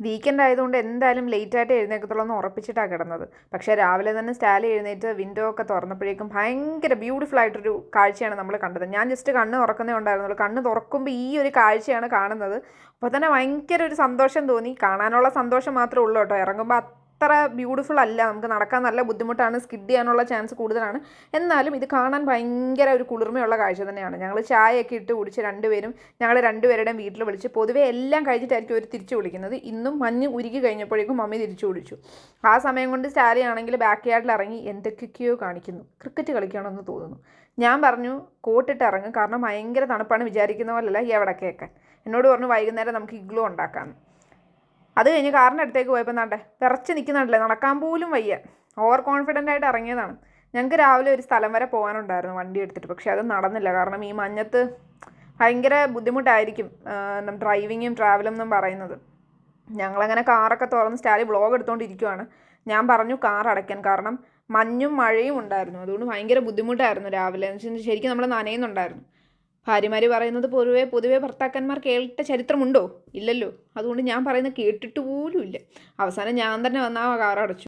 Weekend ആയതുകൊണ്ട് എന്തായാലും ലേറ്റായിട്ട് എഴുന്നേൽക്കത്തുള്ളൂ എന്ന് ഉറപ്പിച്ചിട്ടാണ് കിടന്നത്. പക്ഷേ രാവിലെ തന്നെ സ്റ്റാലി എഴുന്നേറ്റ് വിൻഡോ ഒക്കെ തുറന്നപ്പോഴേക്കും ഭയങ്കര ബ്യൂട്ടിഫുൾ ആയിട്ടൊരു കാഴ്ചയാണ് നമ്മൾ കണ്ടത്. ഞാൻ ജസ്റ്റ് കണ്ണ് തുറക്കുന്നേ ഉണ്ടായിരുന്നുള്ളൂ. കണ്ണ് തുറക്കുമ്പോൾ ഈ ഒരു കാഴ്ചയാണ് കാണുന്നത്. അപ്പോൾ തന്നെ ഭയങ്കര ഒരു സന്തോഷം തോന്നി. കാണാനുള്ള സന്തോഷം മാത്രമേ ഉള്ളൂ കേട്ടോ. ഇറങ്ങുമ്പോൾ അത്ര ബ്യൂട്ടിഫുൾ അല്ല, നമുക്ക് നടക്കാൻ നല്ല ബുദ്ധിമുട്ടാണ്, സ്കിഡ് ചെയ്യാനുള്ള ചാൻസ് കൂടുതലാണ്. എന്നാലും ഇത് കാണാൻ ഭയങ്കര ഒരു കുളിർമയുള്ള കാഴ്ച തന്നെയാണ്. ഞങ്ങൾ ചായയൊക്കെ ഇട്ട് കുടിച്ച് രണ്ടുപേരും ഞങ്ങൾ രണ്ടുപേരുടെയും വീട്ടിൽ വിളിച്ച്, പൊതുവേ എല്ലാം കഴിച്ചിട്ടായിരിക്കും അവർ തിരിച്ചു വിളിക്കുന്നത്. ഇന്നും മഞ്ഞ് ഉരുകി കഴിഞ്ഞപ്പോഴേക്കും മമ്മി തിരിച്ചു വിളിച്ചു. ആ സമയം കൊണ്ട് സ്റ്റാലി ആണെങ്കിൽ ബാക്ക് യാർഡിൽ ഇറങ്ങി എന്തൊക്കെയോ കാണിക്കുന്നു. ക്രിക്കറ്റ് കളിക്കണമെന്ന് തോന്നുന്നു. ഞാൻ പറഞ്ഞു കോട്ടിട്ട് ഇറങ്ങും, കാരണം ഭയങ്കര തണുപ്പാണ്, വിചാരിക്കുന്ന പോലല്ല എവിടെ കേൾക്കാൻ. എന്നോട് പറഞ്ഞു വൈകുന്നേരം നമുക്ക് ഇഗ്ലൂ ഉണ്ടാക്കാം. അത് കഴിഞ്ഞ് കാറിൻ്റെ അടുത്തേക്ക് പോയപ്പോൾ നാട്ടെ വിറച്ച് നിൽക്കുന്നുണ്ടല്ലേ, നടക്കാൻ പോലും വയ്യ. ഓവർ കോൺഫിഡൻ്റ് ആയിട്ട് ഇറങ്ങിയതാണ്. ഞങ്ങൾക്ക് രാവിലെ ഒരു സ്ഥലം വരെ പോകാനുണ്ടായിരുന്നു വണ്ടി എടുത്തിട്ട്. പക്ഷേ അത് നടന്നില്ല, കാരണം ഈ മഞ്ഞത്ത് ഭയങ്കര ബുദ്ധിമുട്ടായിരിക്കും ഡ്രൈവിങ്ങും ട്രാവലും എന്നും പറയുന്നത്. ഞങ്ങളങ്ങനെ കാറൊക്കെ തുറന്ന് സ്റ്റാലി വ്ളോഗ് എടുത്തുകൊണ്ടിരിക്കുവാണ്. ഞാൻ പറഞ്ഞു കാർ അടയ്ക്കാൻ, കാരണം മഞ്ഞും മഴയും ഉണ്ടായിരുന്നു. അതുകൊണ്ട് ഭയങ്കര ബുദ്ധിമുട്ടായിരുന്നു രാവിലെ. എന്ന് വെച്ചാൽ ശരിക്കും നമ്മൾ നനയുന്നുണ്ടായിരുന്നു. ഭാര്യമാർ പറയുന്നത് പൊതുവേ ഭർത്താക്കന്മാർ കേട്ട ചരിത്രമുണ്ടോ? ഇല്ലല്ലോ. അതുകൊണ്ട് ഞാൻ പറയുന്നത് കേട്ടിട്ട് പോലും ഇല്ല. അവസാനം ഞാൻ തന്നെ വന്നാൽ കാർ അടച്ചു.